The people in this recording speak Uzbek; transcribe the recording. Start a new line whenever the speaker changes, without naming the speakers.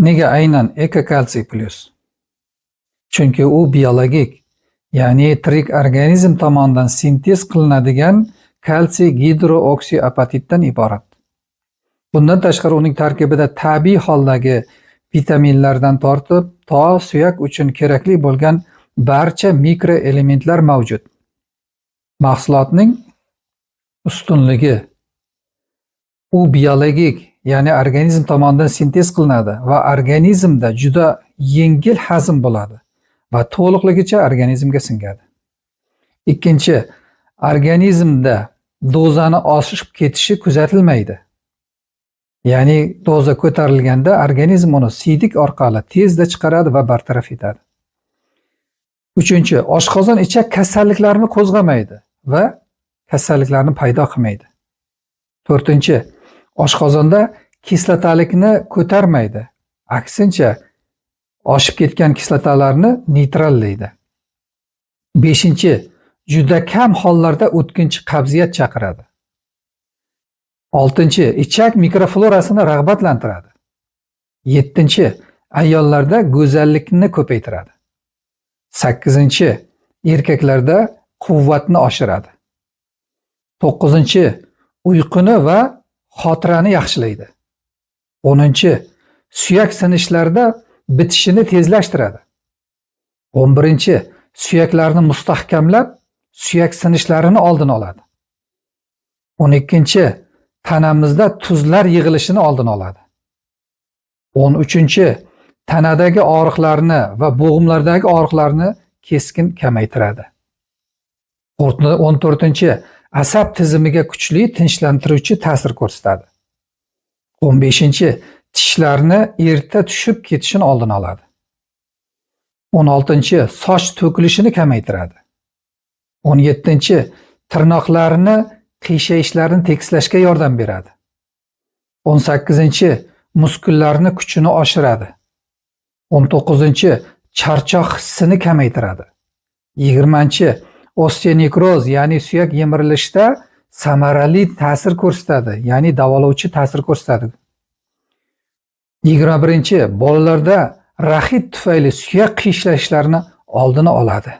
Nega aynan ekokalsiy plus? Chunki u biologik, ya'ni tirik organizm tomonidan sintez qilinadigan kalsiy gidrooksiapatitdan iborat. Bundan tashqari uning tarkibida tabiiy holdagi vitaminlardan tortib, to suyak uchun kerakli bo'lgan barcha mikroelementlar mavjud. Mahsulotning ustunligi: u biologik, ya'ni organizm tomonidan sintez qilinadi va organizmda juda yengil hazm bo'ladi va to'liqligicha organizmga singadi. Ikkinchi, organizmda dozani oshib ketishi kuzatilmaydi. Ya'ni doza ko'tarilganda organizm uni siydik orqali tezda chiqaradi va bartaraf etadi. Uchinchi, oshqozon ichak kasalliklarini qo'zg'amaydi va kasalliklarni paydo qilmaydi. To'rtinchi, oshqozonda kislotalikni ko'tarmaydi. Aksincha, oshib ketgan kislotalarni neytrallaydi. Beshinchi, juda kam hollarda o'tkinchi qabziyat chaqiradi. Oltinchi, ichak mikroflorasini rag'batlantiradi. Yettinchi, ayollarda go'zallikni ko'paytiradi. Sakkizinchi, erkaklarda quvvatni oshiradi. To'qqizinchi, uyquni va xotirani yaxshilaydi. 10. Suyak sinishlarda bitishini tezlashtiradi. 11. Suyaklarni mustahkamlab, suyak sinishlarini oldini oladi. 12. Tanamizda tuzlar yig'ilishini oldini oladi. 13. Tanadagi og'riqlarni va bo'g'imlardagi og'riqlarni keskin kamaytiradi. 14. Asab tizimiga kuchli tinchlantiruvchi ta'sir ko'rsatadi. 15. Tishlarni erta tushib ketishini oldini oladi. 16. Soch to'kilishini kamaytiradi. 17. Tirnoqlarni qiyshayishlarini tekislashga yordam beradi. 18. Muskullarni kuchini oshiradi. 19. Charchoq hissini kamaytiradi. 20. Osteonekroz, ya'ni suyak yemirilishda samarali ta'sir ko'rsatadi, ya'ni davolovchi ta'sir ko'rsatadi. 21. Bolalarda raxit tufayli suyak qiyshlashlarini oldini oladi.